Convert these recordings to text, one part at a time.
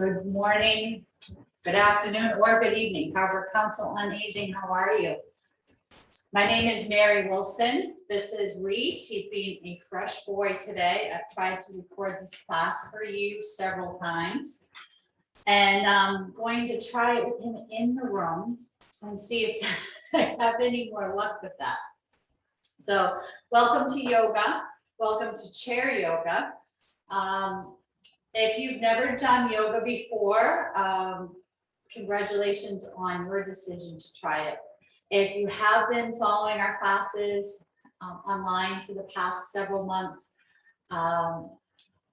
Good morning, good afternoon, or good evening, Carver Council on Aging. How are you? My name is Mary Wilson. This is Reese. He's being a fresh boy today. I've tried to record this class for you several times. And I'm going to try it with him in the room and see if I have any more luck with that. So welcome to yoga. Welcome to chair yoga. If you've never done yoga before, congratulations on your decision to try it. If you have been following our classes online for the past several months, I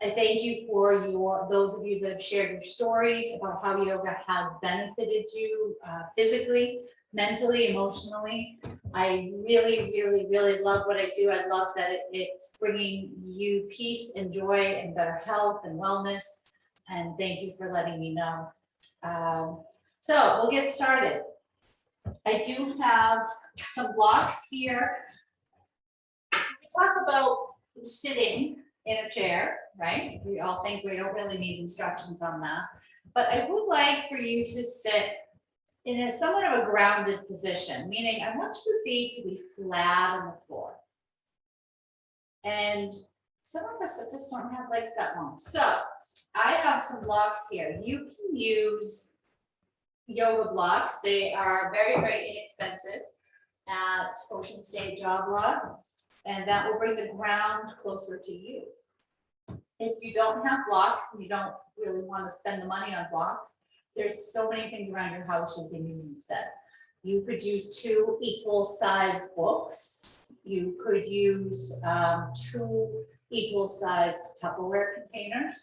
thank you for those of you that have shared your stories about how yoga has benefited you physically, mentally, emotionally. I really love what I do. I love that it's bringing you peace and joy and better health and wellness. And thank you for letting me know. So we'll get started. I do have some blocks here. We talk about sitting in a chair, right? We all think we don't really need instructions on that. But I would like for you to sit in a somewhat of a grounded position, meaning I want your feet to be flat on the floor. And some of us just don't have legs that long. So I have some blocks here. You can use yoga blocks. They are very inexpensive at Ocean State Job Lot, and that will bring the ground closer to you. If you don't have blocks and you don't really want to spend the money on blocks, there's so many things around your house you can use instead. You could use 2 equal sized books. You could use 2 equal sized Tupperware containers.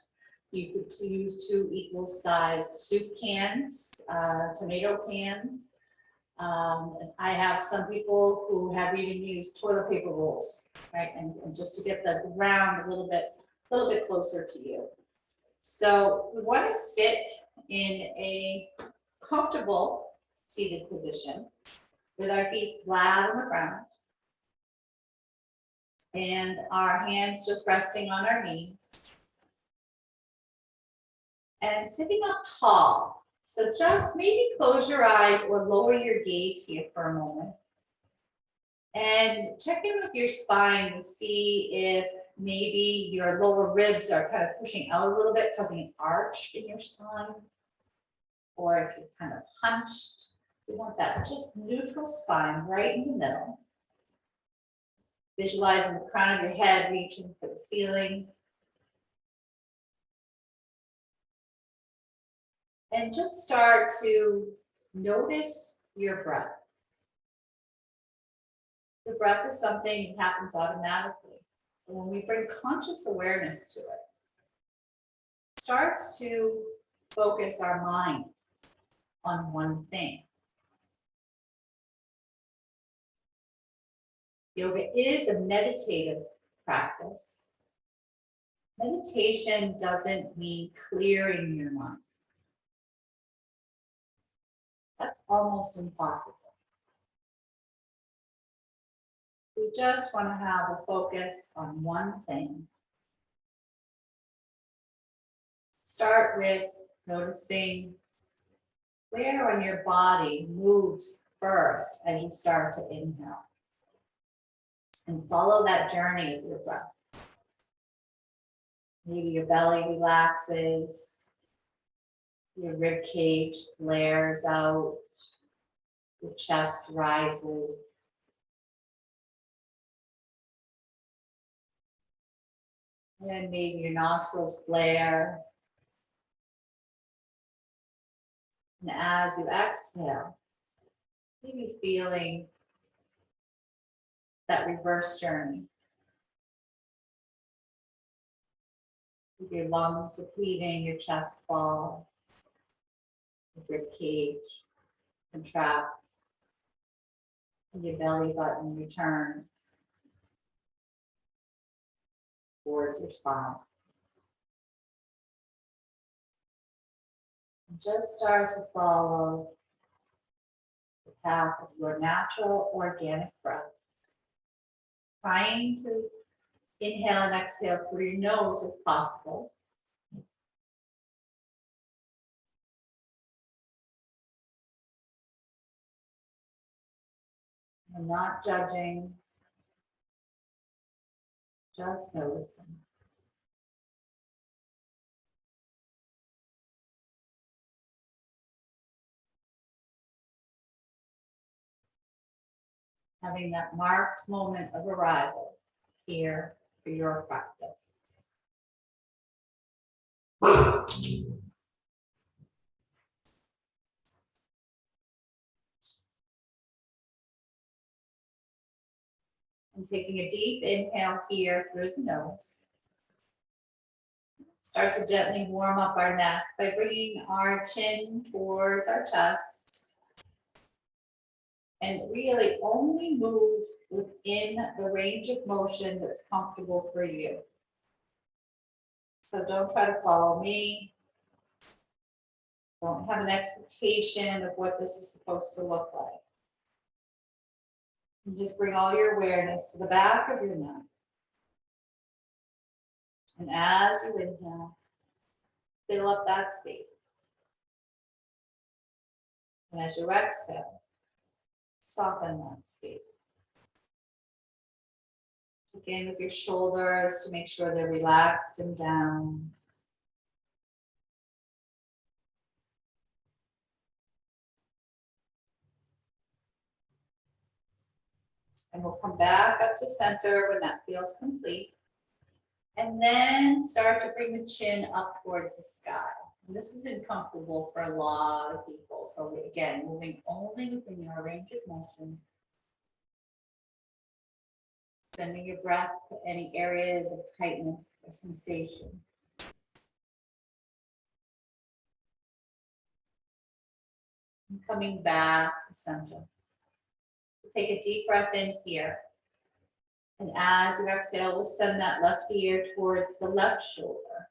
You could use 2 equal sized soup cans, tomato cans. I have some people who have even used toilet paper rolls, right? And just to get the ground a little bit closer to you. So we want to sit in a comfortable seated position with our feet flat on the ground and our hands just resting on our knees and sitting up tall. So just maybe close your eyes or lower your gaze here for a moment and check in with your spine to see if maybe your lower ribs are kind of pushing out a little bit, causing an arch in your spine. Or if you're kind of hunched, you want that just neutral spine right in the middle. Visualizing the crown of your head reaching for the ceiling. And just start to notice your breath. The breath is something that happens automatically. And when we bring conscious awareness to it, it starts to focus our mind on one thing. Yoga is a meditative practice. Meditation doesn't mean clearing your mind. That's almost impossible. We just want to have a focus on one thing. Start with noticing where on your body moves first as you start to inhale. And follow that journey of your breath. Maybe your belly relaxes, your rib cage flares out, your chest rises. And then maybe your nostrils flare. And as you exhale, maybe feeling that reverse journey. With your lungs depleting, your chest falls, your rib cage contracts, and your belly button returns towards your spine. And just start to follow the path of your natural organic breath. Trying to inhale and exhale through your nose if possible. I'm not judging, just noticing. Having that marked moment of arrival here for your practice. And taking a deep inhale here through the nose. Start to gently warm up our neck by bringing our chin towards our chest. And really only move within the range of motion that's comfortable for you. So don't try to follow me. Don't have an expectation of what this is supposed to look like. And just bring all your awareness to the back of your neck. And as you inhale, fill up that space. And as you exhale, soften that space. Begin with your shoulders to make sure they're relaxed and down. And we'll come back up to center when that feels complete. And then start to bring the chin up towards the sky. And this is uncomfortable for a lot of people. So again, moving only within your range of motion. Sending your breath to any areas of tightness or sensation. And coming back to center. Take a deep breath in here. And as you exhale, we'll send that left ear towards the left shoulder.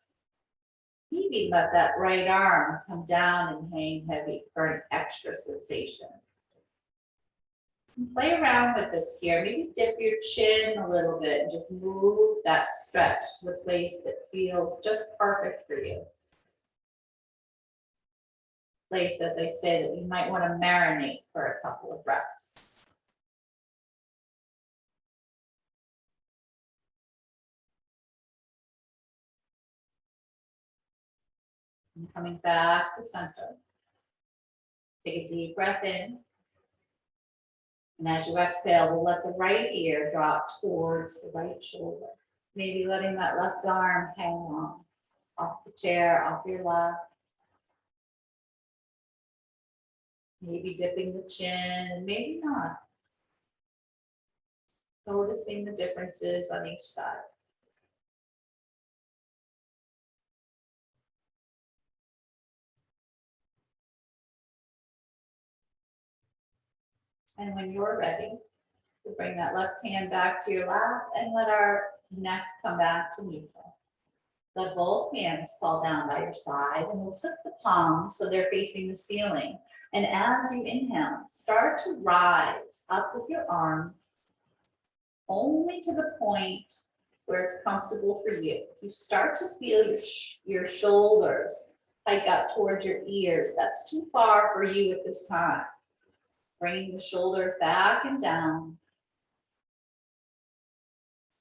Maybe let that right arm come down and hang heavy for an extra sensation. And play around with this here. Maybe dip your chin a little bit and just move that stretch to the place that feels just perfect for you. Place, as I said, that you might want to marinate for a couple of breaths. And coming back to center. Take a deep breath in. And as you exhale, we'll let the right ear drop towards the right shoulder. Maybe letting that left arm hang on off the chair, off your lap. Maybe dipping the chin, maybe not. Noticing the differences on each side. And when you're ready, we'll bring that left hand back to your lap and let our neck come back to neutral. Let both hands fall down by your side and we'll flip the palms so they're facing the ceiling. And as you inhale, start to rise up with your arms only to the point where it's comfortable for you. You start to feel your shoulders hike up towards your ears. That's too far for you at this time. Bringing the shoulders back and down.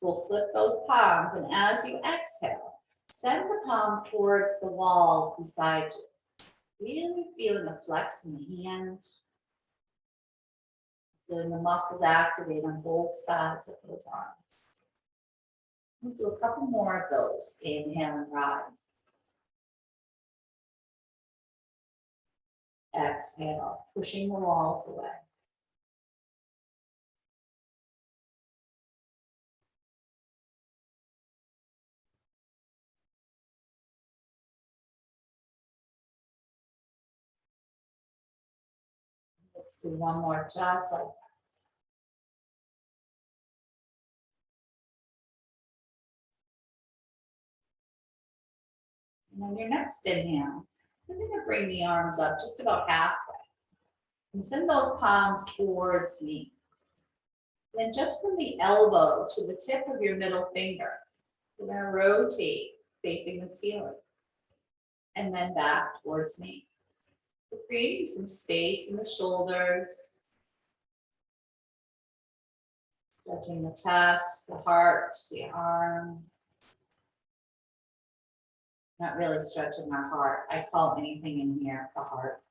We'll flip those palms, and as you exhale, send the palms towards the walls beside you. Really feeling the flex in the hand. Feeling the muscles activate on both sides of those arms. We'll do a couple more of those. Inhale and rise. Exhale, pushing the walls away. Let's do one more just like that. And on your next inhale, you're going to bring the arms up just about halfway. And send those palms towards me. Then just from the elbow to the tip of your middle finger, you're going to rotate facing the ceiling. And then back towards me. We're creating some space in the shoulders. Stretching the chest, the heart, the arms. Not really stretching our heart. I call anything in here the heart.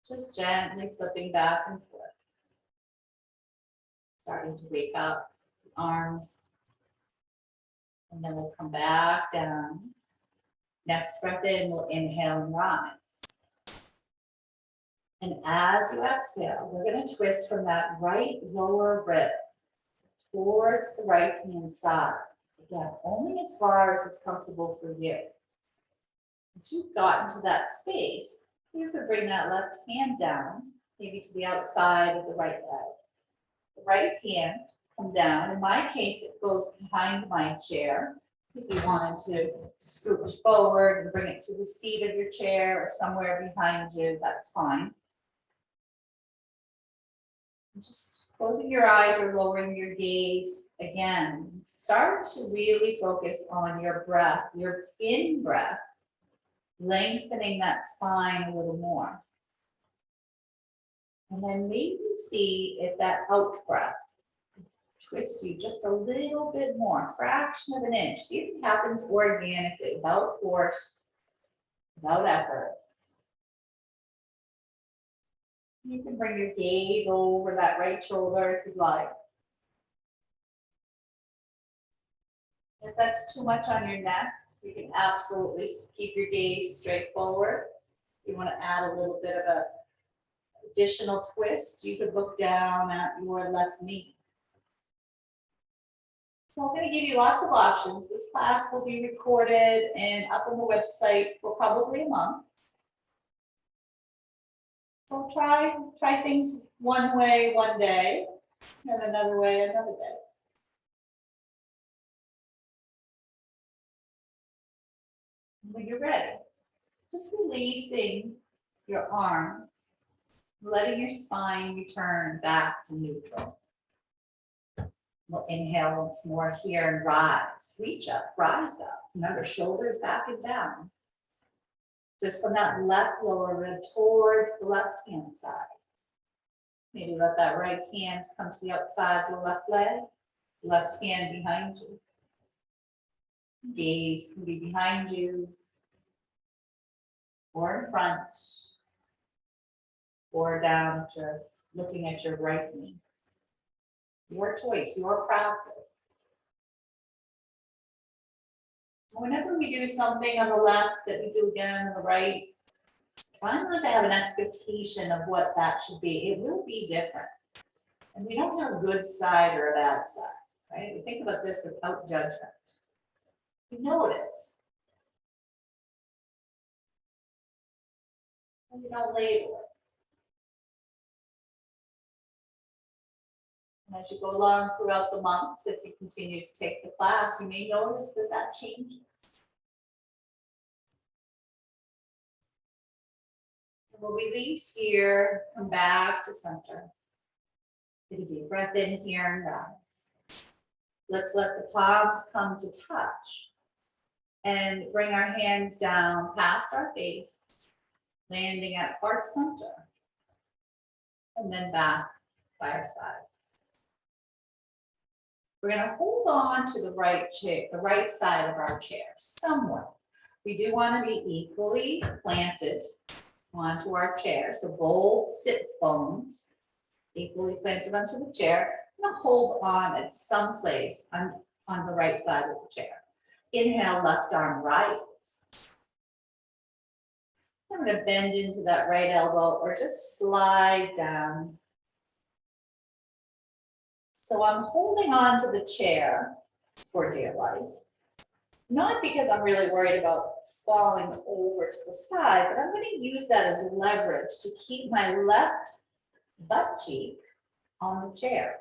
Just gently flipping back and forth. Starting to wake up the arms. And then we'll come back down. Next breath in, we'll inhale and rise. And as you exhale, we're going to twist from that right lower rib towards the right hand side. Again, only as far as is comfortable for you. Once you've gotten to that space, you can bring that left hand down, maybe to the outside of the right leg. The right hand come down. In my case, it goes behind my chair. If you wanted to scooch forward and bring it to the seat of your chair or somewhere behind you, that's fine. Just closing your eyes or lowering your gaze again. Start to really focus on your breath, your in-breath, lengthening that spine a little more. And then maybe see if that out-breath twists you just a little bit more, fraction of an inch. See if it happens organically, without force, without effort. You can bring your gaze over that right shoulder if you'd like. If that's too much on your neck, you can absolutely keep your gaze straight forward. If you want to add a little bit of an additional twist, you could look down at your left knee. So I'm going to give you lots of options. This class will be recorded and up on the website for probably a month. So try things one way one day and another way another day. When you're ready, just releasing your arms, letting your spine return back to neutral. We'll inhale once more here and rise. Reach up, rise up. Remember, shoulders back and down. Just from that left lower rib towards the left hand side. Maybe let that right hand come to the outside of the left leg. Left hand behind you. Gaze can be behind you, or in front, or down to looking at your right knee. Your choice, your practice. Whenever we do something on the left that we do again on the right, try not to have an expectation of what that should be. It will be different. And we don't have a good side or a bad side, right? We think about this without judgment. You notice. And you don't label it. And as you go along throughout the months, if you continue to take the class, you may notice that that changes. And we'll release here, come back to center. Take a deep breath in here and rise. Let's let the palms come to touch and bring our hands down past our face, landing at heart center, and then back by our sides. We're going to hold on to the right chair, the right side of our chair, somewhat. We do want to be equally planted onto our chair. So both sit bones equally planted onto the chair. I'm going to hold on at some place on the right side of the chair. Inhale, left arm rises. I'm going to bend into that right elbow or just slide down. So I'm holding on to the chair for dear life. Not because I'm really worried about falling over to the side, but I'm going to use that as leverage to keep my left butt cheek on the chair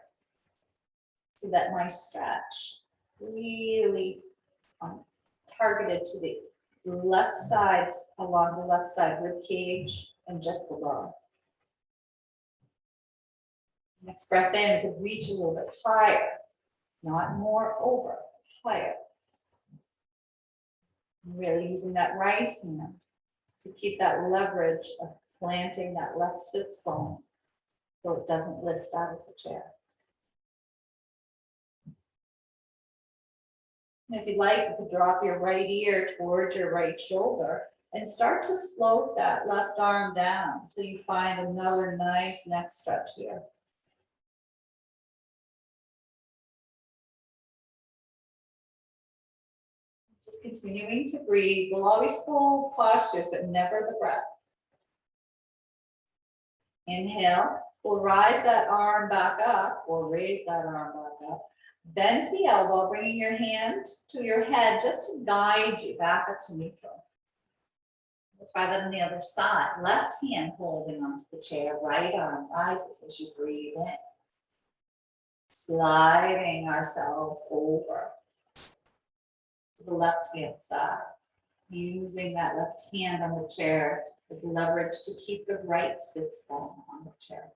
so that my stretch really targeted to the left sides, along the left side rib cage and just below. Next breath in, you could reach a little bit higher, not more over, higher. Really using that right hand to keep that leverage of planting that left sits bone so it doesn't lift out of the chair. And if you'd like, you could drop your right ear towards your right shoulder and start to float that left arm down until you find another nice neck stretch here. Just continuing to breathe. We'll always hold postures, but never the breath. Inhale, we'll rise that arm back up, or raise that arm back up. Bend the elbow, bringing your hand to your head just to guide you back up to neutral. We'll try that on the other side. Left hand holding onto the chair, right arm rises as you breathe in. Sliding ourselves over to the left hand side. Using that left hand on the chair as leverage to keep the right sits bone on the chair.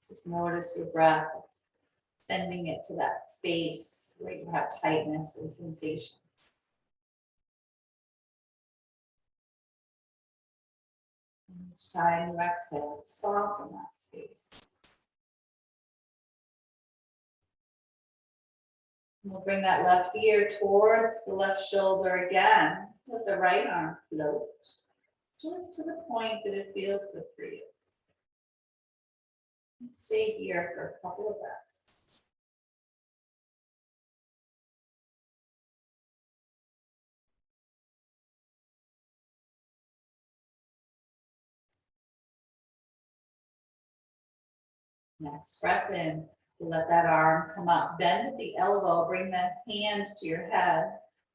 Just notice your breath, sending it to that space where you have tightness and sensation. And each time you exhale, soften that space. We'll bring that left ear towards the left shoulder again. Let the right arm float just to the point that it feels good for you. And stay here for a couple of breaths. Next breath in. Let that arm come up, bend at the elbow, bring that hand to your head,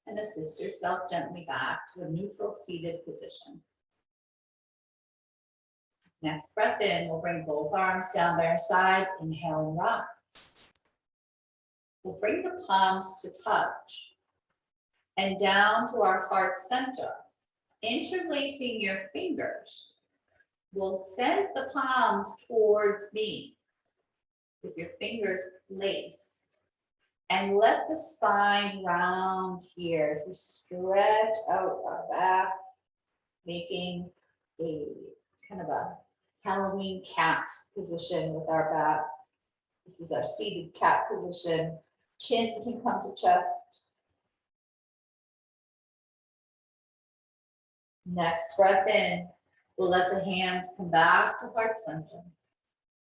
and assist yourself gently back to a neutral seated position. Next breath in, we'll bring both arms down by our sides, inhale and rise. We'll bring the palms to touch and down to our heart center. Interlacing your fingers, we'll send the palms towards me, with your fingers laced, and let the spine round here as we stretch out our back, making a kind of a Halloween cat position with our back. This is our seated cat position. Chin can come to chest. Next breath in, we'll let the hands come back to heart center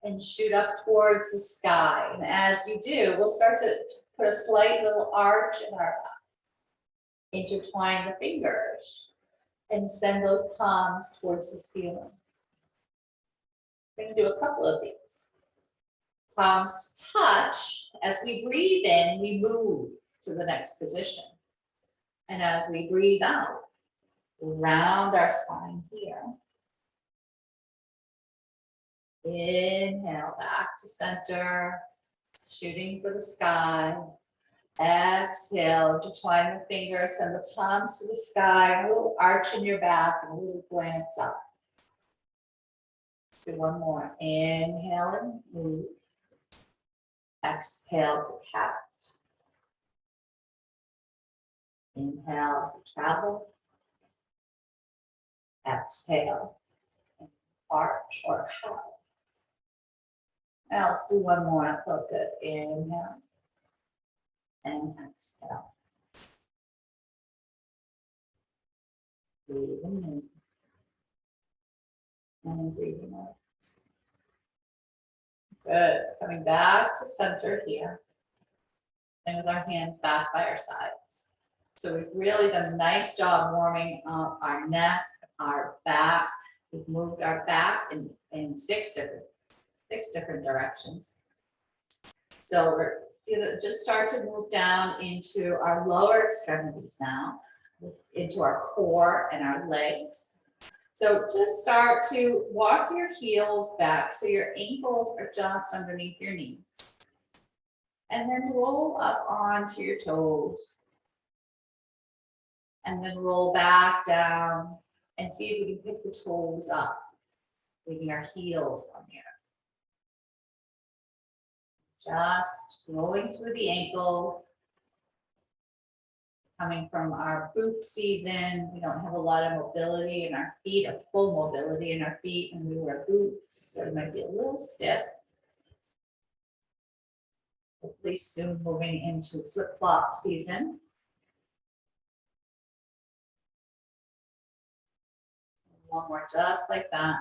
and shoot up towards the sky. And as you do, we'll start to put a slight little arch in our back. Intertwine the fingers and send those palms towards the ceiling. We're going to do a couple of these. Palms touch. As we breathe in, we move to the next position. And as we breathe out, round our spine here. Inhale back to center, shooting for the sky. Exhale, intertwine the fingers, send the palms to the sky, a little arch in your back and a little glance up. Do one more. Inhale and move. Exhale to cat. Inhale to travel. Exhale, and arch or cow. Now let's do one more. I felt good. Inhale and exhale. Breathing in and breathing out. Good. Coming back to center here. And with our hands back by our sides. So we've really done a nice job warming up our neck, our back. We've moved our back in six different directions. So we're gonna just start to move down into our lower extremities now, into our core and our legs. So just start to walk your heels back so your ankles are just underneath your knees. And then roll up onto your toes. And then roll back down and see if we can pick the toes up, bringing our heels on here. Just rolling through the ankle coming from our boot season. We don't have a lot of mobility in our feet, a full mobility in our feet, and we wear boots, so it might be a little stiff. Hopefully soon moving into flip-flop season. One more just like that.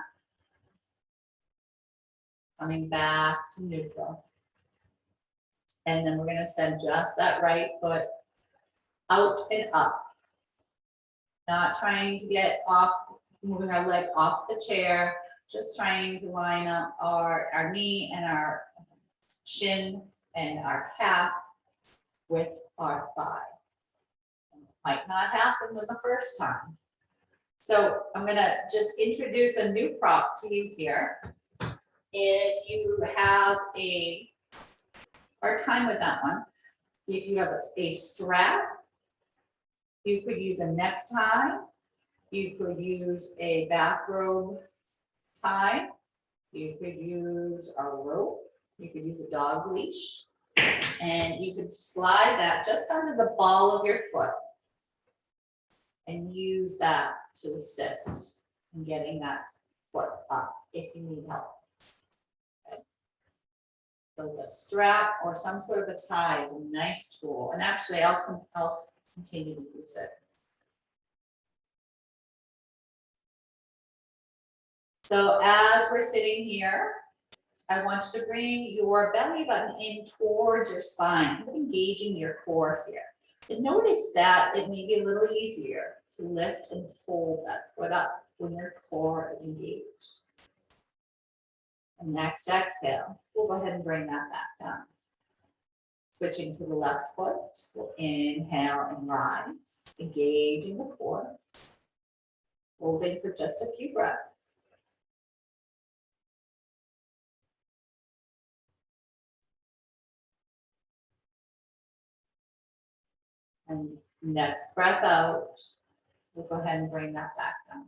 Coming back to neutral. And then we're going to send just that right foot out and up. Not trying to get off, moving our leg off the chair, just trying to line up our knee and our shin and our calf with our thigh. Might not happen with the first time. So I'm gonna just introduce a new prop to you here. If you have a hard time with that one, if you have a strap, you could use a necktie, you could use a bathrobe tie, you could use a rope, you could use a dog leash, and you could slide that just under the ball of your foot and use that to assist in getting that foot up if you need help. Okay. So the strap or some sort of a tie is a nice tool, and actually I'll continue to use it. So as we're sitting here, I want you to bring your belly button in towards your spine, engaging your core here. And notice that it may be a little easier to lift and fold that foot up when your core is engaged. And next exhale, we'll go ahead and bring that back down. Switching to the left foot, we'll inhale and rise, engaging the core. Holding for just a few breaths. And next breath out, we'll go ahead and bring that back down.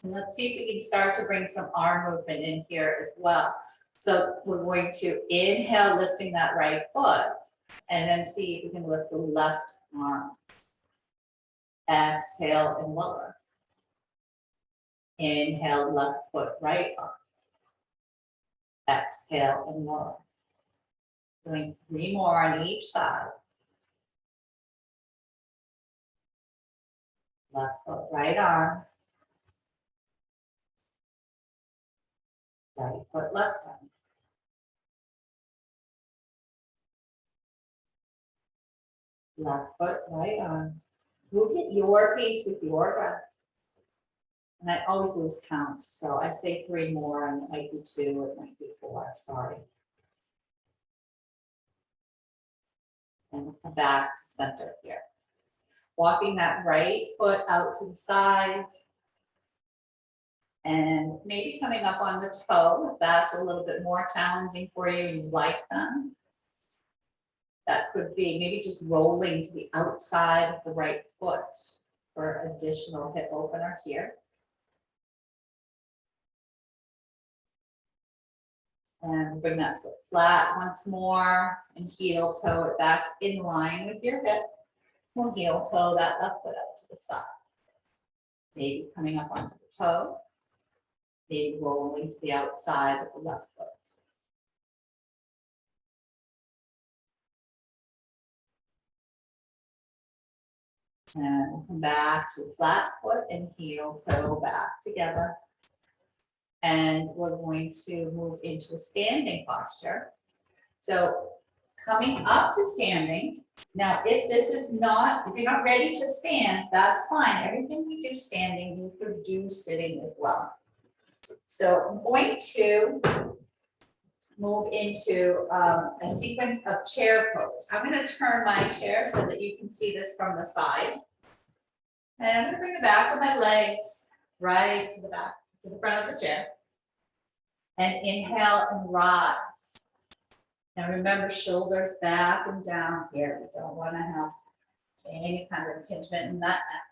And let's see if we can start to bring some arm movement in here as well. So we're going to inhale, lifting that right foot, and then see if we can lift the left arm. Exhale and lower. Inhale, left foot, right arm. Exhale and lower. Doing 3 more on each side. Left foot, right arm. Right foot, left arm. Left foot, right arm. Move at your pace with your breath. And I always lose count, so I say 3 more, and it might be 2, it might be 4, sorry. And we'll come back to center here. Walking that right foot out to the side. And maybe coming up on the toe, if that's a little bit more challenging for you and you like them. That could be maybe just rolling to the outside of the right foot for additional hip opener here. And bring that foot flat once more and heel toe it back in line with your hip. We'll heel toe that left foot out to the side. Maybe coming up onto the toe. Maybe rolling to the outside of the left foot. And we'll come back to a flat foot and heel toe back together. And we're going to move into a standing posture. So coming up to standing. Now, if you're not ready to stand, that's fine. Everything we do standing, you could do sitting as well. So I'm going to move into a sequence of chair poses. I'm going to turn my chair so that you can see this from the side. And I'm going to bring the back of my legs right to the back, to the front of the chair. And inhale and rise. Now remember, shoulders back and down here. We don't want to have any kind of impingement in that neck.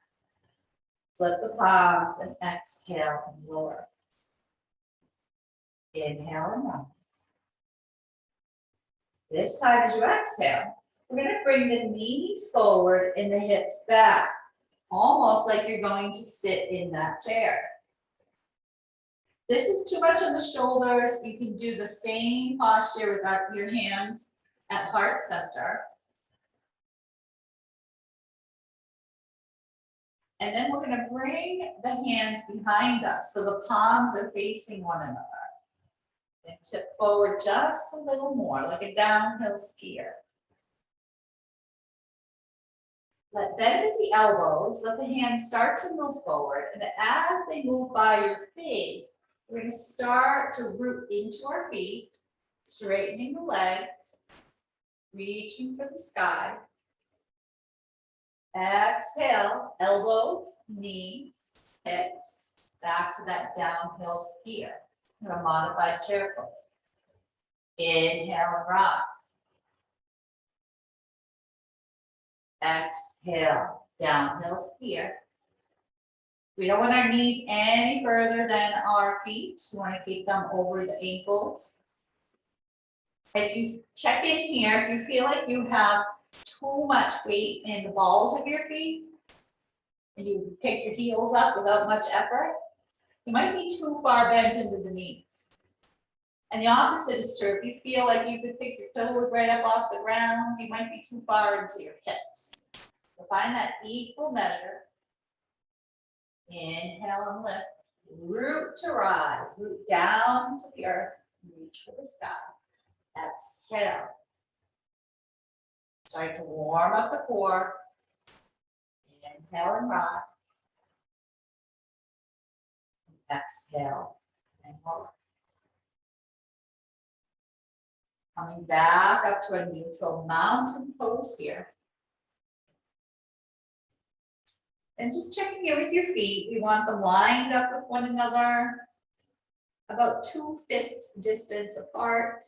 Flip the palms and exhale and lower. Inhale and rise. This time as you exhale, We're gonna bring the knees forward and the hips back, almost like you're going to sit in that chair. This is too much on the shoulders. You can do the same posture without your hands at heart center. And then we're gonna bring the hands behind us so the palms are facing one another. And tip forward just a little more, like a downhill skier. Let bend at the elbows, let the hands start to move forward, and as they move by your face, we're going to start to root into our feet, straightening the legs, reaching for the sky. Exhale, elbows, knees, hips, back to that downhill skier. A modified chair pose. Inhale and rise. Exhale, downhill skier. We don't want our knees any further than our feet. We want to keep them over the ankles. If you check in here, if you feel like you have too much weight in the balls of your feet, and you pick your heels up without much effort, you might be too far bent into the knees. And the opposite is true. If you feel like you could pick your toes right up off the ground, you might be too far into your hips. So find that equal measure. Inhale and lift. Root to rise. Root down to the earth. Reach for the sky. Exhale. Start to warm up the core. Inhale and rise. Exhale and hold. Coming back up to a neutral mountain pose here. And just checking in with your feet. We want them lined up with one another, about 2 fists distance apart.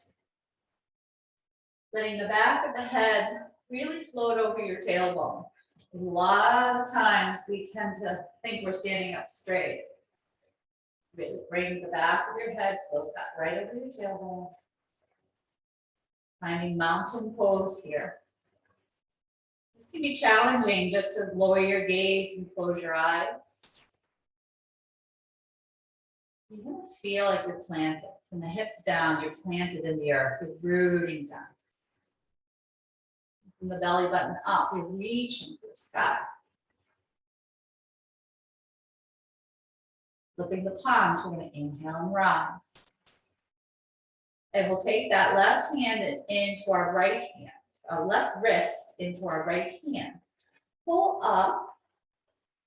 Letting the back of the head really float over your tailbone. A lot of times we tend to think we're standing up straight. Really bring the back of your head, float that right over your tailbone. Finding mountain pose here. This can be challenging just to lower your gaze and close your eyes. You want to feel like you're planted. From the hips down, you're planted in the earth. You're rooting down. From the belly button up, you're reaching for the sky. Flipping the palms, we're going to inhale and rise. And we'll take that left hand into our right hand, left wrist into our right hand. Pull up,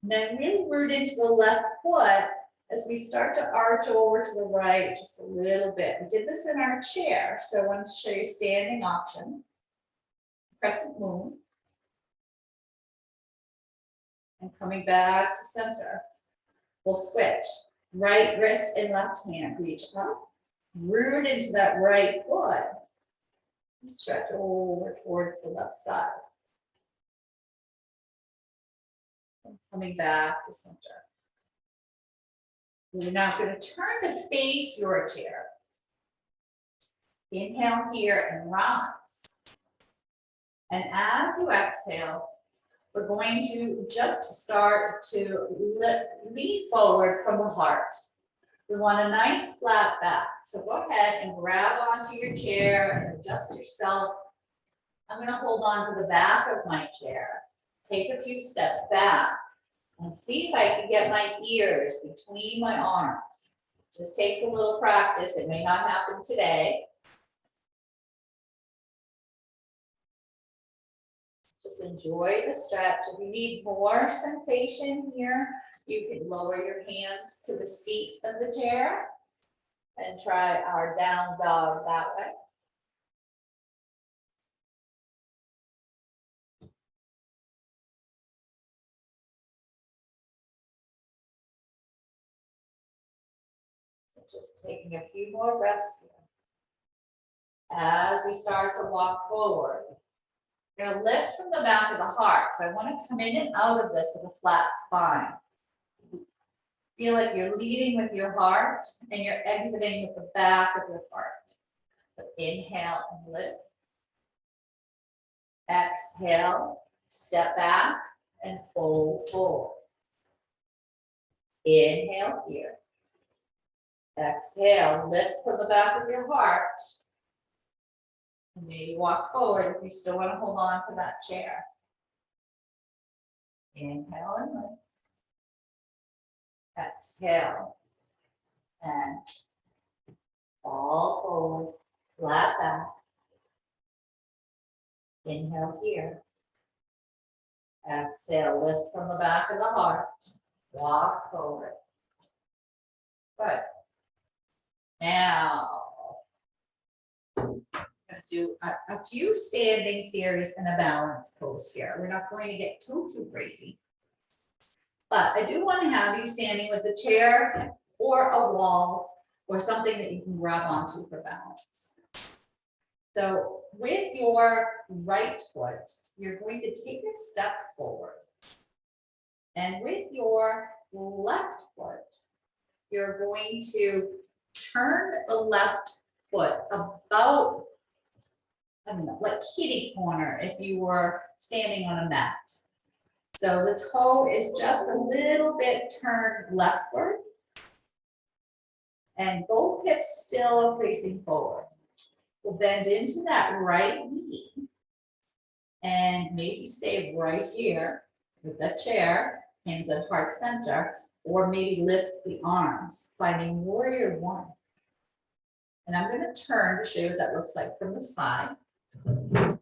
and then really root into the left foot as we start to arch over to the right just a little bit. We did this in our chair, so I wanted to show you a standing option. Crescent moon. And coming back to center. We'll switch. Right wrist and left hand. Reach up. Root into that right foot. Stretch over towards the left side. And coming back to center. You're now going to turn to face your chair. Inhale here and rise. And as you exhale, we're going to just start to lean forward from the heart. We want a nice flat back. So go ahead and grab onto your chair and adjust yourself. I'm going to hold on to the back of my chair. Take a few steps back and see if I can get my ears between my arms. This takes a little practice. It may not happen today. Just enjoy the stretch. If you need more sensation here, you can lower your hands to the seat of the chair and try our down dog that way. Just taking a few more breaths here. As we start to walk forward, we're going to lift from the back of the heart. So I want to come in and out of this with a flat spine. Feel like you're leading with your heart and you're exiting with the back of your heart. So inhale and lift. Exhale, step back and fold forward. Inhale here. Exhale, lift from the back of your heart. And maybe walk forward if you still want to hold on to that chair. Inhale and lift. Exhale. And fall forward, flat back. Inhale here. Exhale, lift from the back of the heart. Walk forward. Good. Now, I'm going to do a few standing series and a balance pose here. We're not going to get too crazy. But I do want to have you standing with a chair or a wall or something that you can grab onto for balance. So with your right foot, you're going to take a step forward. And with your left foot, you're going to turn the left foot about, I don't know, like kitty corner if you were standing on a mat. So the toe is just a little bit turned leftward. And both hips still are facing forward. We'll bend into that right knee. And maybe stay right here with the chair, hands at heart center, or maybe lift the arms, finding warrior one. And I'm going to turn to show you what that looks like from the side. So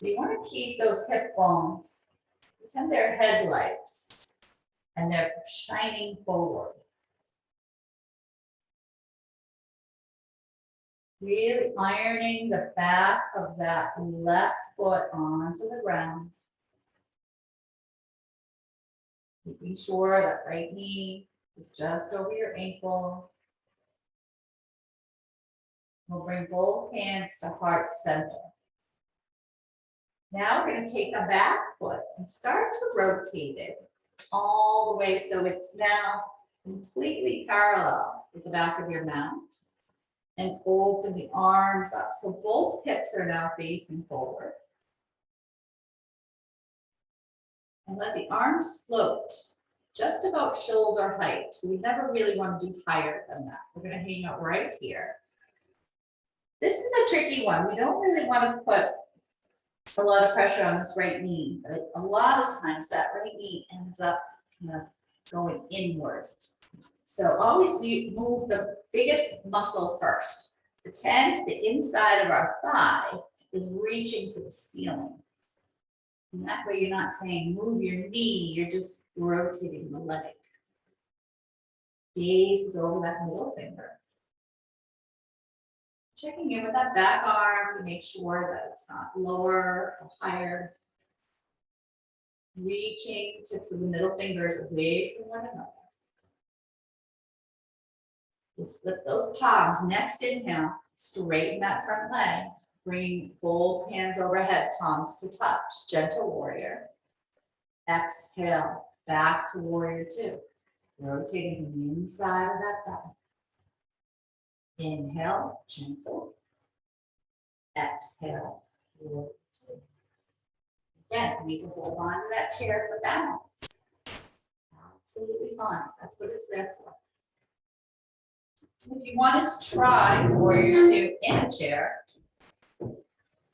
you want to keep those hip bones, pretend they're headlights, and they're shining forward. Really ironing the back of that left foot onto the ground. Making sure that right knee is just over your ankle. We'll bring both hands to heart center. Now we're going to take a back foot and start to rotate it all the way so it's now completely parallel with the back of your mat. And open the arms up. So both hips are now facing forward. And let the arms float just about shoulder height. We never really want to do higher than that. We're going to hang out right here. This is a tricky one. We don't really want to put a lot of pressure on this right knee. But a lot of times that right knee ends up going inward. So always move the biggest muscle first. Pretend the inside of our thigh is reaching for the ceiling. And that way you're not saying move your knee, you're just rotating the leg. Gaze is over that middle finger. Checking in with that back arm to make sure that it's not lower or higher. Reaching tips of the middle fingers away from one another. Just flip those palms. Next inhale, straighten that front leg. Bring both hands overhead, palms to touch. Gentle warrior. Exhale, back to warrior two. Rotating from the inside of that thigh. Inhale, gentle. Exhale, warrior two. Again, we can hold on to that chair for balance. Absolutely fine. That's what it's there for. If you wanted to try warrior two in a chair,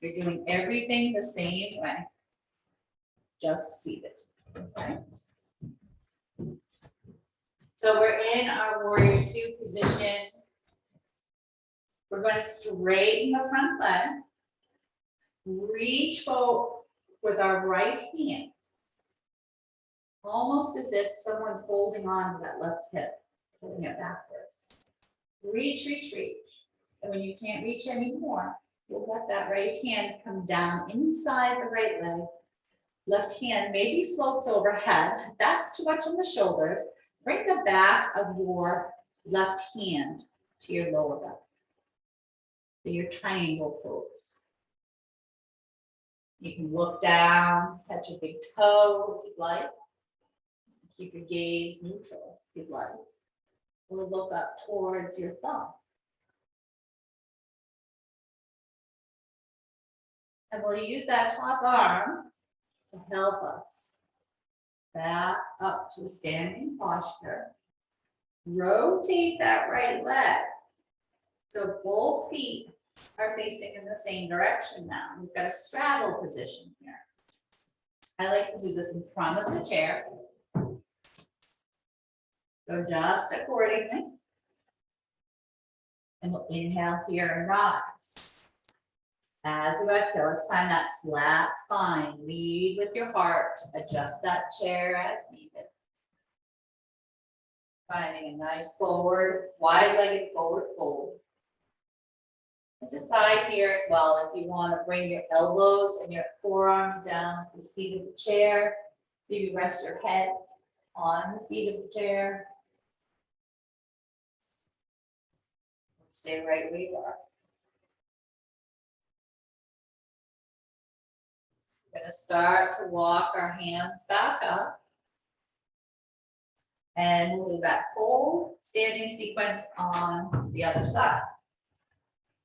you're doing everything the same way, just seated. Okay. So we're in our warrior two position. We're going to straighten the front leg, reach forward with our right hand, almost as if someone's holding on to that left hip, pulling it backwards. Reach, reach, reach. And when you can't reach anymore, we'll let that right hand come down inside the right leg. Left hand maybe floats overhead. If that's too much on the shoulders, bring the back of your left hand to your lower back. So your triangle pose. You can look down, touch a big toe if you'd like. Keep your gaze neutral if you'd like. Or look up towards your thumb. And we'll use that top arm to help us back up to a standing posture. Rotate that right leg. So both feet are facing in the same direction now. We've got a straddle position here. I like to do this in front of the chair. Go just accordingly. And we'll inhale here and rise. As you exhale, let's find that flat spine. Lead with your heart. Adjust that chair as needed. Finding a nice forward, wide-legged forward fold. And decide here as well if you want to bring your elbows and your forearms down to the seat of the chair. Maybe rest your head on the seat of the chair. Stay right where you are. We're going to start to walk our hands back up. And we'll do that full standing sequence on the other side.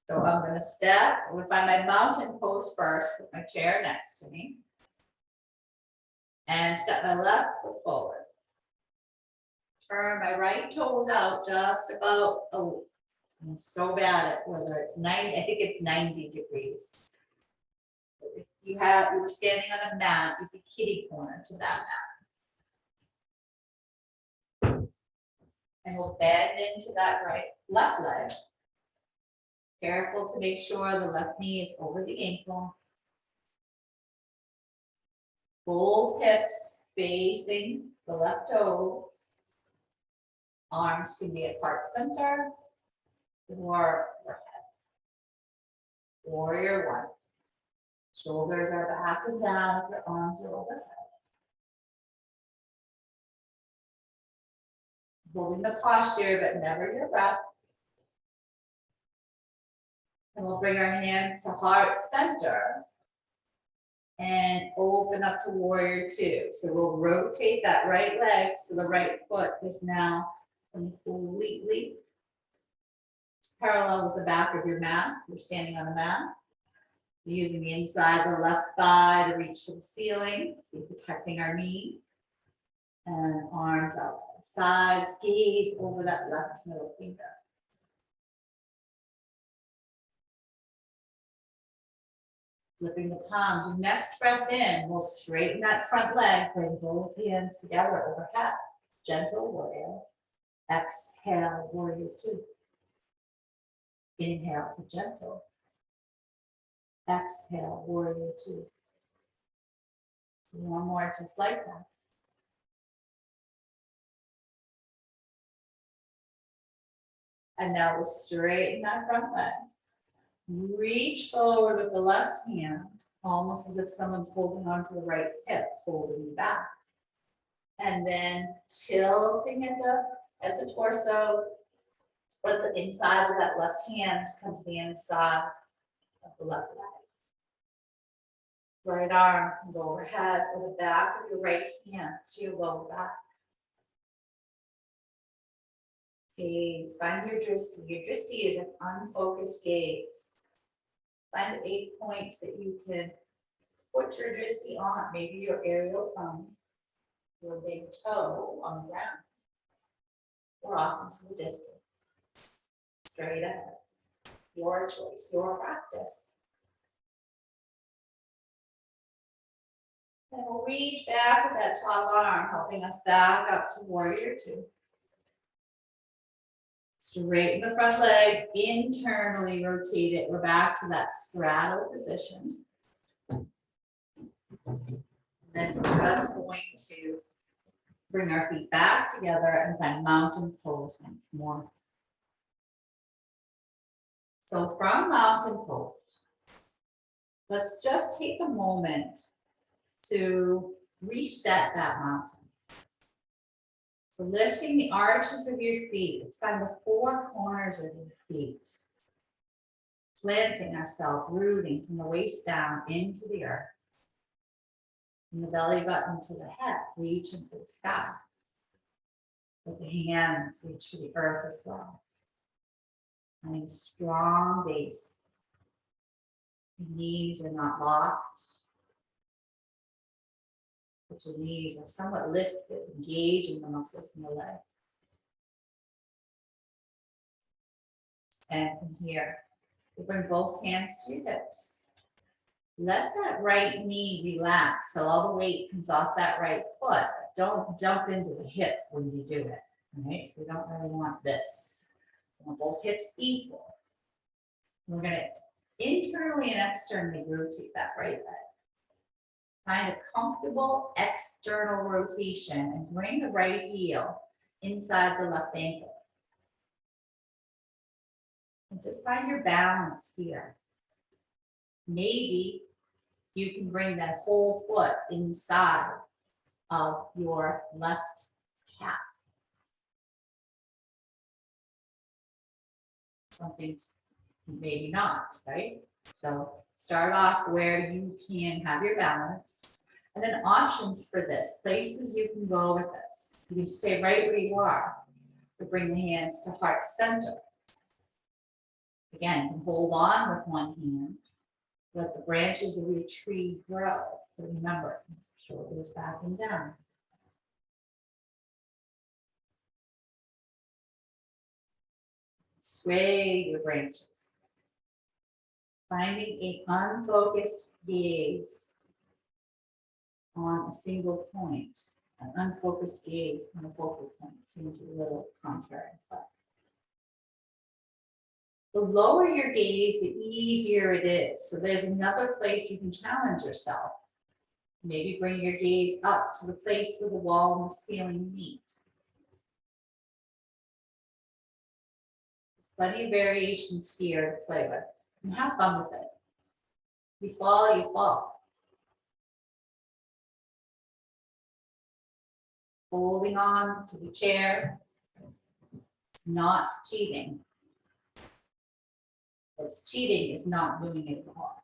So I'm going to step. I'm going to find my mountain pose first with my chair next to me. And step my left foot forward. Turn my right toes out just about, oh, I'm so bad at whether it's 90, I think it's 90 degrees. If you were standing on a mat, you could kitty corner to that mat. And we'll bend into that left leg. Careful to make sure the left knee is over the ankle. Both hips facing the left toes. Arms can be at heart center or overhead. Warrior one. Shoulders are back and down if your arms are overhead. Holding the posture, but never your breath. And we'll bring our hands to heart center and open up to warrior two. So we'll rotate that right leg so the right foot is now completely parallel with the back of your mat. You're standing on the mat. You're using the inside of the left thigh to reach for the ceiling. So we're protecting our knee. And arms out to the sides, gaze over that left middle finger. Flipping the palms. Your next breath in, we'll straighten that front leg, bring both hands together overhead. Gentle warrior. Exhale, warrior two. Inhale to gentle. Exhale, warrior two. One more just like that. And now we'll straighten that front leg. Reach forward with the left hand, almost as if someone's holding onto the right hip, holding you back. And then tilting at the torso, let the inside of that left hand come to the inside of the left leg. Right arm can go overhead or the back of your right hand to your lower back. Gaze, find your drishti. Your drishti is an unfocused gaze. Find a point that you can put your drishti on, maybe your aerial thumb, your big toe on the ground, or off into the distance. Straight ahead. Your choice, your practice. And we'll reach back with that top arm, helping us back up to warrior two. Straighten the front leg, internally rotate it. We're back to that straddle position. And then we're just going to bring our feet back together and find mountain pose once more. So from mountain pose, let's just take a moment to reset that mountain. So lifting the arches of your feet, let's find the four corners of your feet. Planting ourselves, rooting from the waist down into the earth. From the belly button to the head, reaching for the sky. With the hands, reach for the earth as well. Finding a strong base. Your knees are not locked. But your knees are somewhat lifted, engaging the muscles in the leg. And from here, you bring both hands to your hips. Let that right knee relax so all the weight comes off that right foot. Don't jump into the hip when you do it. All right, so we don't really want this. We want both hips equal. We're going to internally and externally rotate that right leg. Find a comfortable external rotation and bring the right heel inside the left ankle. And just find your balance here. Maybe you can bring that whole foot inside of your left calf. Something maybe not, right? So start off where you can have your balance. And then options for this, places you can go with this. You can stay right where you are, but bring the hands to heart center. Again, you can hold on with one hand. Let the branches of your tree grow. But remember, shoulders back and down. Sway your branches. Finding an unfocused gaze on a single point. An unfocused gaze on a focal point seems a little contrary, but the lower your gaze, the easier it is. So there's another place you can challenge yourself. Maybe bring your gaze up to the place where the wall and the ceiling meet. Plenty of variations here to play with. And have fun with it. You fall, you fall. Holding on to the chair. It's not cheating. What's cheating is not doing it at all.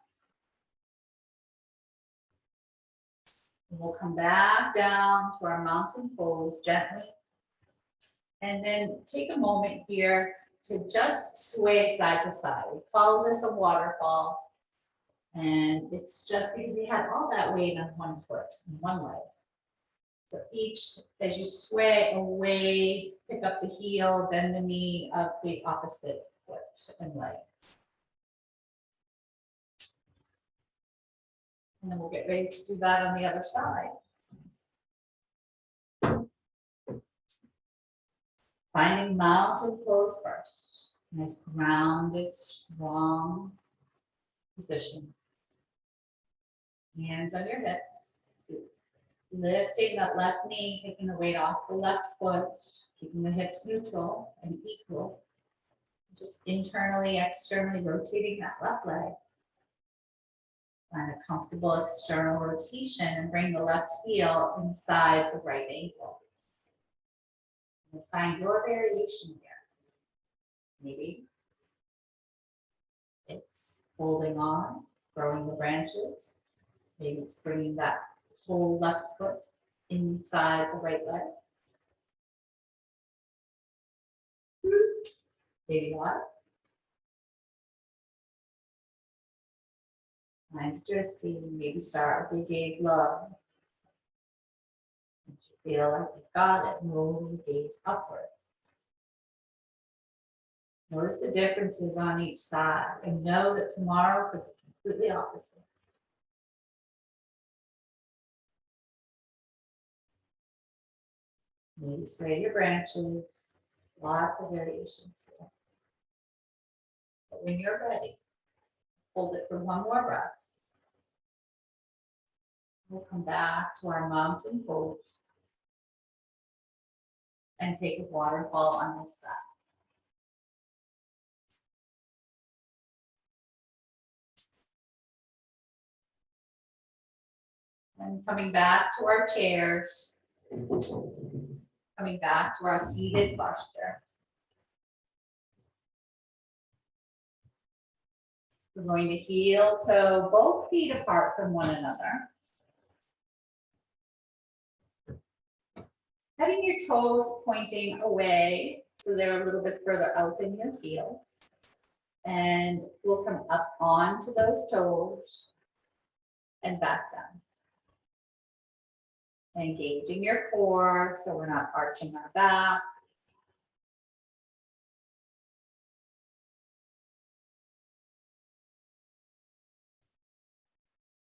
We'll come back down to our mountain pose gently. And then take a moment here to just sway side to side. We call this a waterfall. And it's just because we had all that weight on one foot and one leg. So each, as you sway away, pick up the heel, bend the knee of the opposite foot and leg. And then we'll get ready to do that on the other side. Finding mountain pose first. Nice grounded, strong position. Hands on your hips. Lifting that left knee, taking the weight off the left foot, keeping the hips neutral and equal. Just internally, externally rotating that left leg. Find a comfortable external rotation and bring the left heel inside the right ankle. And find your variation here. Maybe it's holding on, growing the branches. Maybe it's bringing that whole left foot inside the right leg. Maybe not. Mind adjusting, maybe start with your gaze low. If you feel like you've got it, move your gaze upward. Notice the differences on each side and know that tomorrow could be completely opposite. Maybe sway your branches, lots of variations here. But when you're ready, hold it for one more breath. We'll come back to our mountain pose and take a waterfall on this side. And coming back to our chairs, coming back to our seated posture. We're going to heel toe both feet apart from one another. Having your toes pointing away so they're a little bit further out than your heels. And we'll come up onto those toes and back down. Engaging your core so we're not arching our back.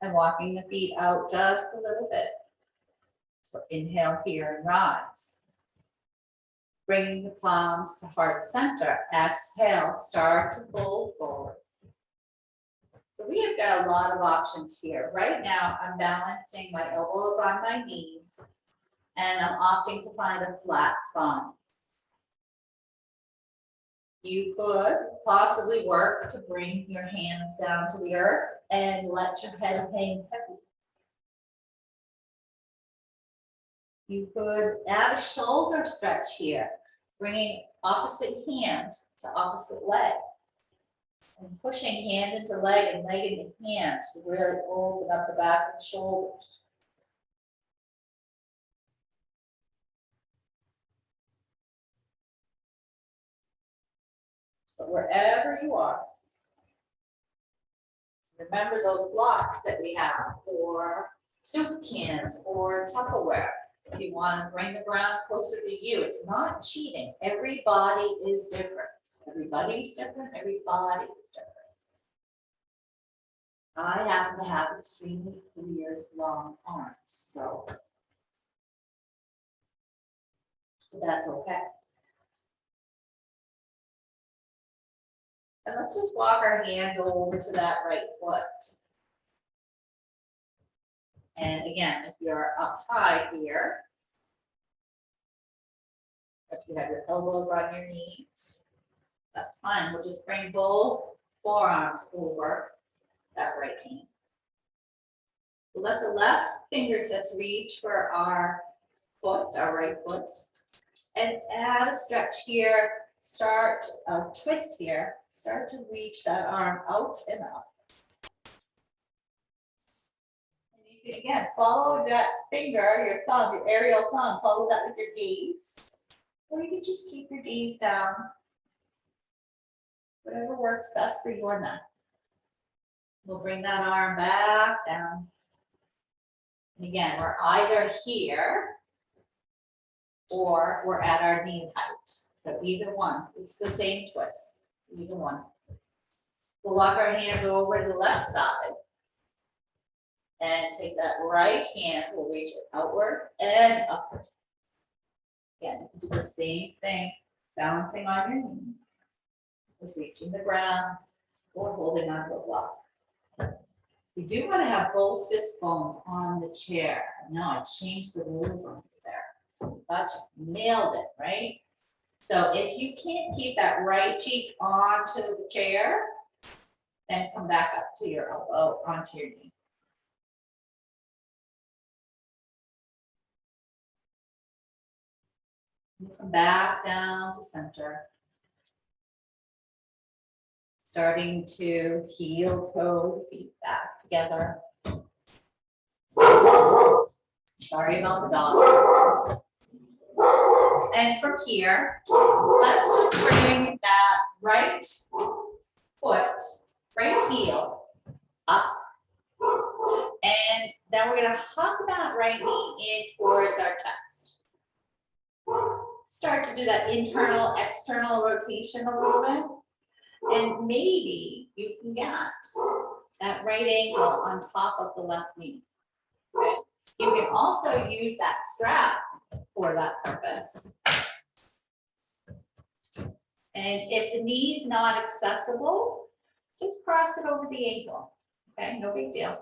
And walking the feet out just a little bit. So inhale here and rise. Bringing the palms to heart center. Exhale, start to fold forward. So we have got a lot of options here. Right now, I'm balancing my elbows on my knees, and I'm opting to find a flat spine. You could possibly work to bring your hands down to the earth and let your head hang heavy. You could add a shoulder stretch here, bringing opposite hand to opposite leg. And pushing hand into leg and leg into hand to really open up the back of the shoulders. But wherever you are, remember those blocks that we have for soup cans or Tupperware. If you want to bring the ground closer to you, it's not cheating. Everybody is different. Everybody's different. Everybody is different. I happen to have extremely weird long arms, so that's okay. And let's just walk our hands over to that right foot. And again, if you're up high here, if you have your elbows on your knees, that's fine. We'll just bring both forearms over that right hand. We'll let the left fingertips reach for our foot, our right foot, and add a stretch here. Start a twist here. Start to reach that arm out and up. And you can again follow that finger, your thumb, your aerial thumb, follow that with your gaze. Or you can just keep your gaze down. Whatever works best for your neck. We'll bring that arm back down. And again, we're either here or we're at our knee height. So either one, it's the same twist, either one. We'll walk our hand over to the left side and take that right hand, we'll reach it outward and upward. Again, do the same thing, balancing on your knee, just reaching the ground or holding onto a block. We do want to have both sits bones on the chair. Now I changed the rules on there. Gotcha, nailed it, right? So if you can't keep that right cheek onto the chair, then come back up to your elbow onto your knee. Come back down to center. Starting to heel toe the feet back together. Sorry about the dog. And from here, let's just bring that right foot, right heel up. And then we're gonna hug that right knee in towards our chest. Start to do that internal, external rotation a little bit. And maybe you can get that right ankle on top of the left knee. Okay. You can also use that strap for that purpose. And if the knee is not accessible, just cross it over the ankle. Okay, no big deal.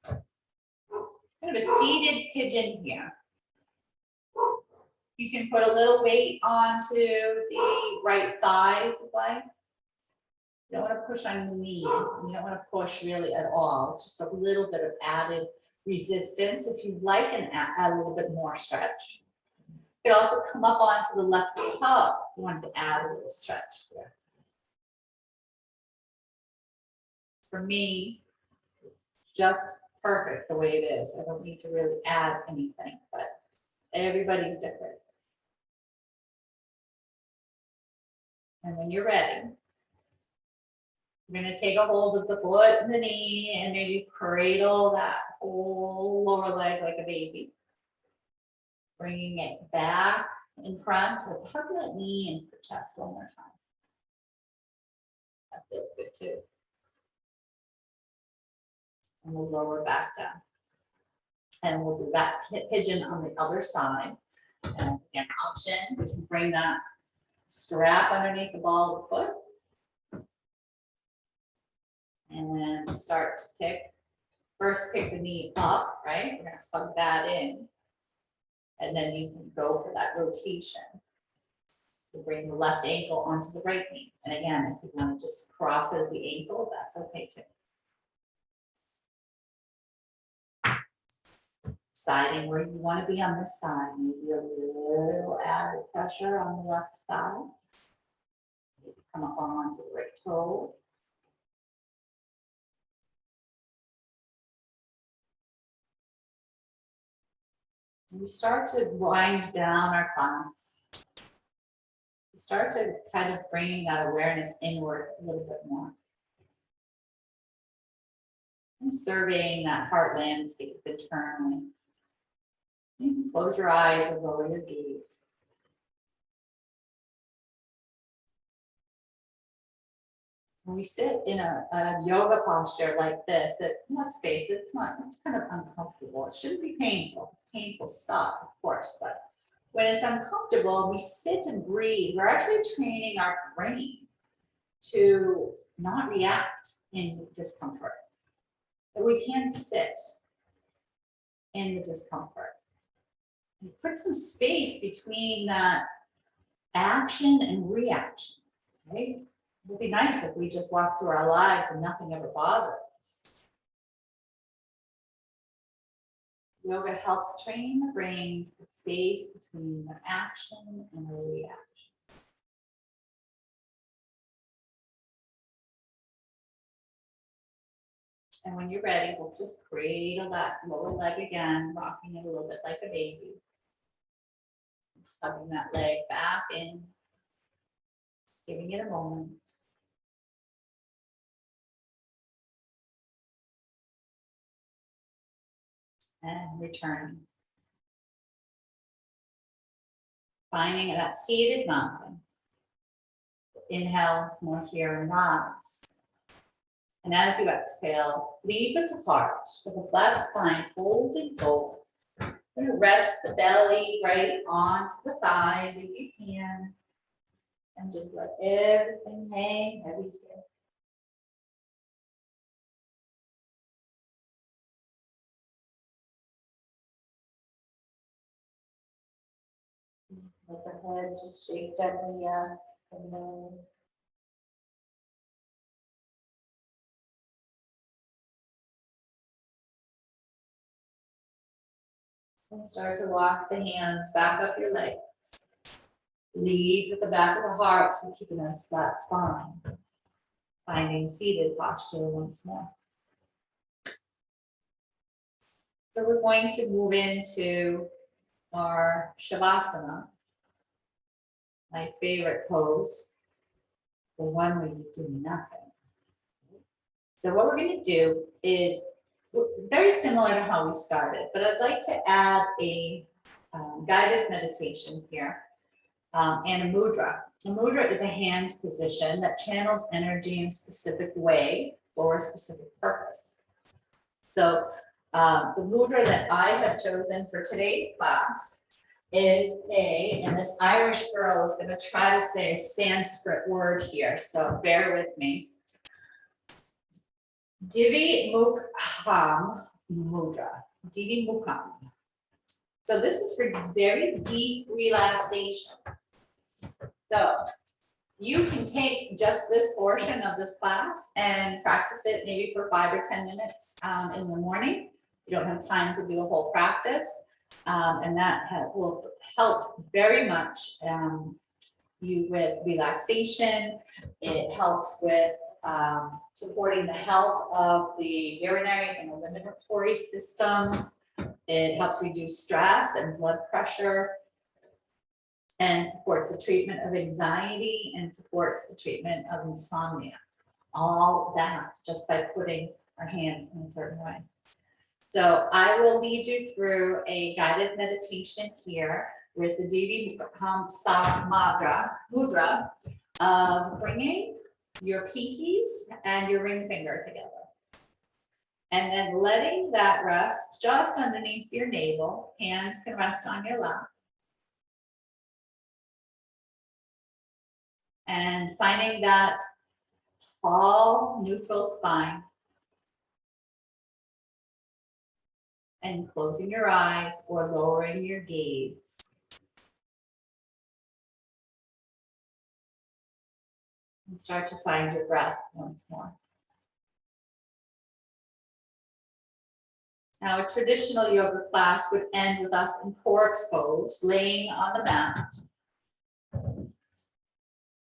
Kind of a seated pigeon here. You can put a little weight onto the right thigh if you like. You don't want to push on the knee. You don't want to push really at all. It's just a little bit of added resistance. If you like, and add a little bit more stretch. You could also come up onto the left toe if you want to add a little stretch here. For me, it's just perfect the way it is. I don't need to really add anything, but everybody's different. And when you're ready, you're gonna take a hold of the foot and the knee and maybe cradle that whole lower leg like a baby. Bringing it back in front. Let's hug that knee into the chest one more time. That feels good too. And we'll lower back down. And we'll do that pigeon on the other side. And again, option, we can bring that strap underneath the ball of the foot. And then start to pick, first pick the knee up, right? We're gonna plug that in. And then you can go for that rotation. You bring the left ankle onto the right knee. And again, if you want to just cross it at the ankle, that's okay too. Deciding where you want to be on this side, maybe a little added pressure on the left thigh. Maybe come up on the right toe. We start to wind down our class. We start to kind of bring that awareness inward a little bit more. And surveying that heart landscape internally. You can close your eyes or lower your gaze. When we sit in a yoga posture like this, that, let's face it, it's kind of uncomfortable. It shouldn't be painful. If it's painful, stop, of course. But when it's uncomfortable, we sit and breathe. We're actually training our brain to not react in discomfort. That we can sit in the discomfort. And put some space between that action and reaction, right? It would be nice if we just walked through our lives and nothing ever bothered us. Yoga helps train the brain to put space between the action and the reaction. And when you're ready, we'll just cradle that lower leg again, rocking it a little bit like a baby. Hugging that leg back in, giving it a moment. And returning. Finding that seated mountain. Inhale, it's more here and rise. And as you exhale, lead with the heart, with a flat spine, fold and fold. You're gonna rest the belly right onto the thighs if you can. And just let everything hang heavy here. Let the head just shake gently, yes, and no. And start to walk the hands back up your legs. Lead with the back of the heart, so keeping a flat spine. Finding seated posture once more. So we're going to move into our Shavasana. My favorite pose, the one where you do nothing. So what we're going to do is very similar to how we started, but I'd like to add a guided meditation here and a mudra. A mudra is a hand position that channels energy in a specific way for a specific purpose. So the mudra that I have chosen for today's class is and this Irish girl is going to try to say a Sanskrit word here, so bear with me. Divi Mukham Mudra. Divi Mukham. So this is for very deep relaxation. So you can take just this portion of this class and practice it maybe for 5 or 10 minutes in the morning. You don't have time to do a whole practice. And that will help very much you with relaxation. It helps with supporting the health of the urinary and eliminatory systems. It helps reduce stress and blood pressure. and supports the treatment of anxiety and supports the treatment of insomnia. All that just by putting our hands in a certain way. So I will lead you through a guided meditation here with the Divinity mudra of bringing your pinkies and your ring finger together. And then letting that rest just underneath your navel. Hands can rest on your lap. And finding that tall, neutral spine. And closing your eyes or lowering your gaze. And start to find your breath once more. Now, a traditional yoga class would end with us in corpse pose, laying on the mat.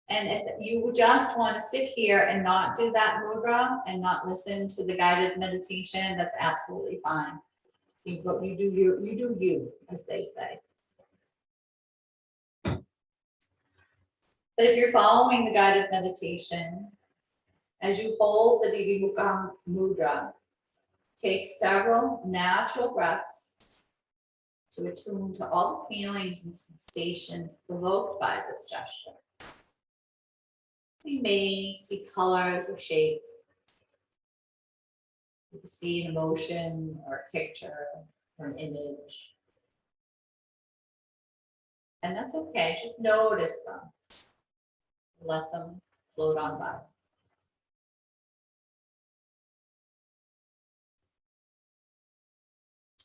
And if you just want to sit here and not do that mudra and not listen to the guided meditation, that's absolutely fine. You do you, as they say. But if you're following the guided meditation, as you hold the Divinity mudra, take several natural breaths to attune to all the feelings and sensations evoked by this gesture. You may see colors or shapes. You can see an emotion or a picture or an image. And that's okay, just notice them. Let them float on by.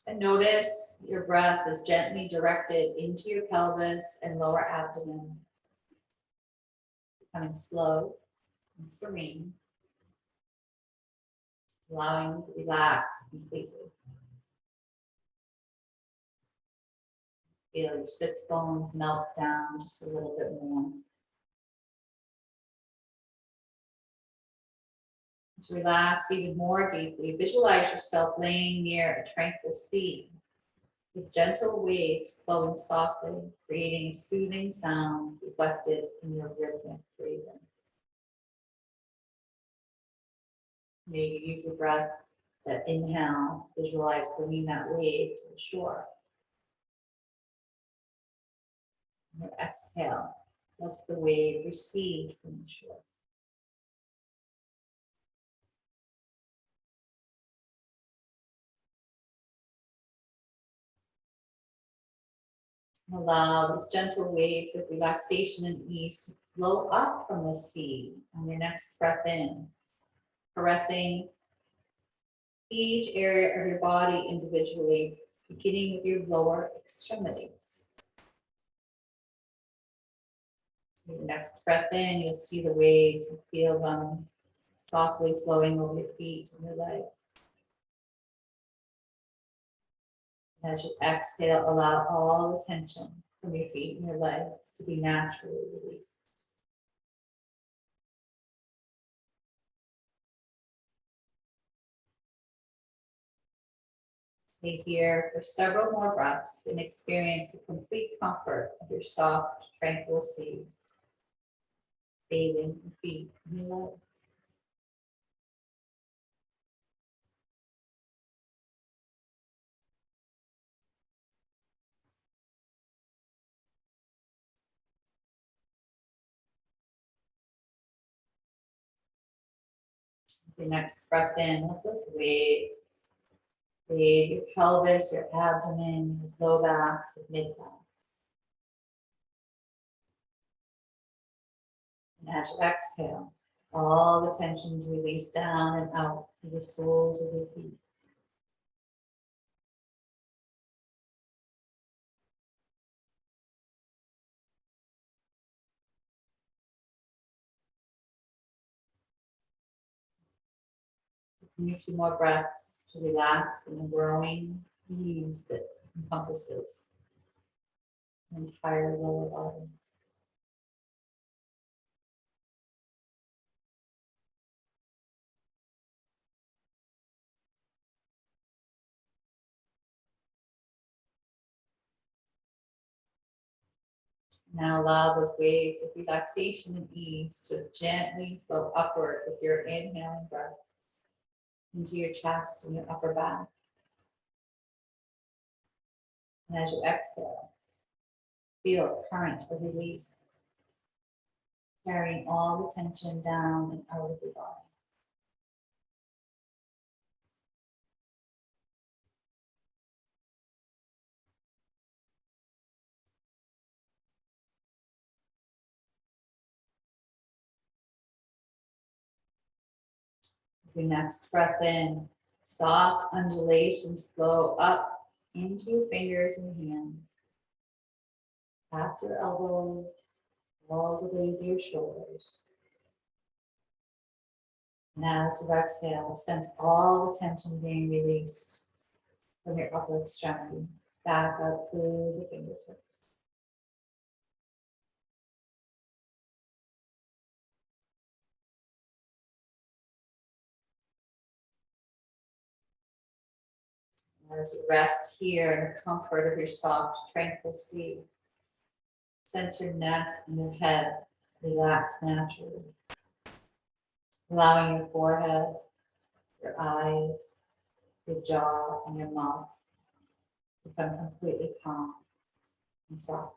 And notice your breath is gently directed into your pelvis and lower abdomen, becoming slow and serene, allowing you to relax completely. Feel your sits bones melt down just a little bit more. To relax even more deeply, visualize yourself laying near a tranquil sea with gentle waves flowing softly, creating a soothing sound reflected in your rhythmic breathing. Maybe use a breath that inhale, visualize bringing that wave to the shore. And your exhale, lets the wave recede from the shore. Allow these gentle waves of relaxation and ease to flow up from the sea on your next breath in, caressing each area of your body individually, beginning with your lower extremities. So your next breath in, you'll see the waves and feel them softly flowing over your feet and your legs. As you exhale, allow all the tension from your feet and your legs to be naturally released. Stay here for several more breaths and experience the complete comfort of your soft, tranquil sea, bathing your feet and your legs. Your next breath in, let those waves bathe your pelvis, your abdomen, your low back, your mid back. And as you exhale, all the tensions release down and out to the soles of your feet. A few more breaths to relax in the growing ease that encompasses the entire lower body. Now allow those waves of relaxation and ease to gently flow upward with your inhaling breath into your chest and your upper back. And as you exhale, feel a current of release, carrying all the tension down and out of your body. With your next breath in, soft undulations flow up into your fingers and hands, past your elbows, all the way to your shoulders. And as you exhale, sense all the tension being released from your upper extremities, back up through the fingertips. As you rest here in the comfort of your soft, tranquil seat, sense your neck and your head relax naturally, allowing your forehead, your eyes, your jaw, and your mouth to become completely calm and soft.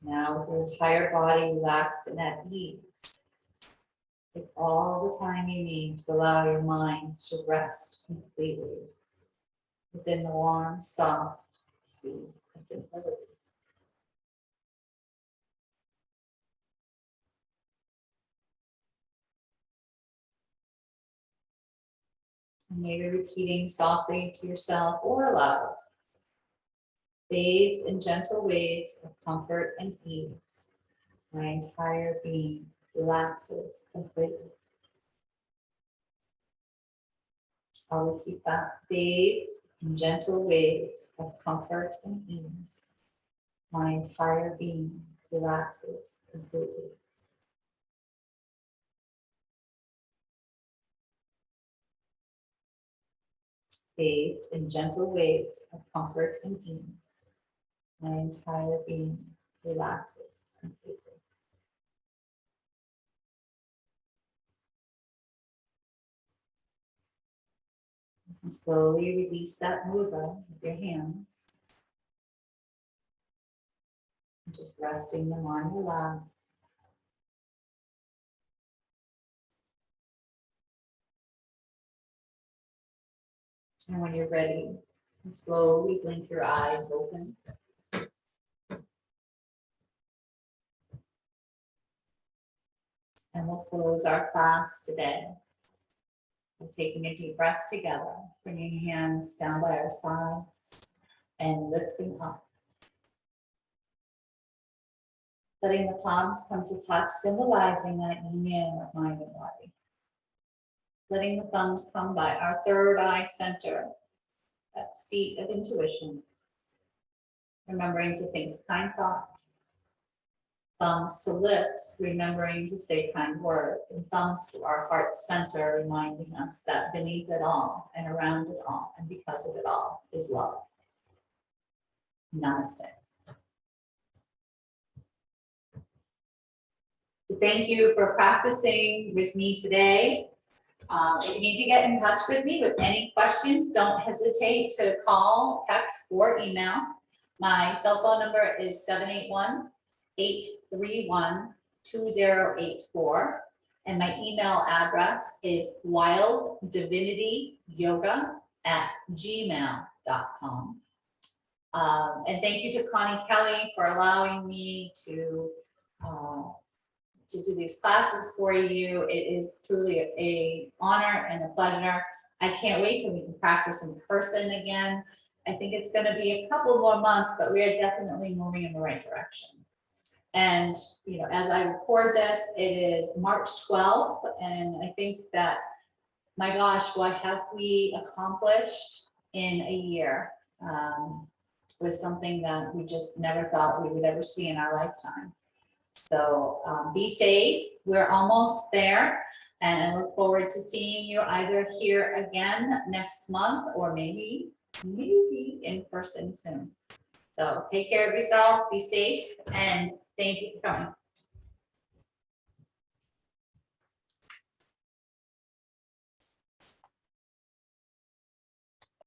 Now with your entire body relaxed and at ease, take all the time you need to allow your mind to rest completely within the warm, soft sea of tranquility. And maybe repeating softly to yourself or aloud, bathed in gentle waves of comfort and ease, my entire being relaxes completely. I'll repeat that. Bathed in gentle waves of comfort and ease, my entire being relaxes completely. Bathed in gentle waves of comfort and ease, my entire being relaxes completely. And slowly release that mudra with your hands. And just resting them on your lap. And when you're ready, slowly blink your eyes open. And we'll close our class today. We're taking a deep breath together, bringing hands down by our sides and lifting up. Letting the palms come to touch, symbolizing that union of mind and body. Letting the thumbs come by our third eye center, that seat of intuition. Remembering to think kind thoughts. Thumbs to lips, remembering to say kind words, and thumbs to our heart center, reminding us that beneath it all and around it all and because of it all is love. Namaste. So thank you for practicing with me today. If you need to get in touch with me with any questions, don't hesitate to call, text, or email. My cell phone number is 781-831-2084. And my email address is wilddivinityyoga@gmail.com. And thank you to Connie Kelly for allowing me to do these classes for you. It is truly an honor and a pleasure. I can't wait till we can practice in person again. I think it's going to be a couple more months, but we are definitely moving in the right direction. And, you know, as I record this, it is March 12th, and I think that, my gosh, what have we accomplished in a year with something that we just never thought we would ever see in our lifetime. So be safe. We're almost there. And I look forward to seeing you either here again next month or maybe in person soon. So take care of yourself, be safe, and thank you for coming.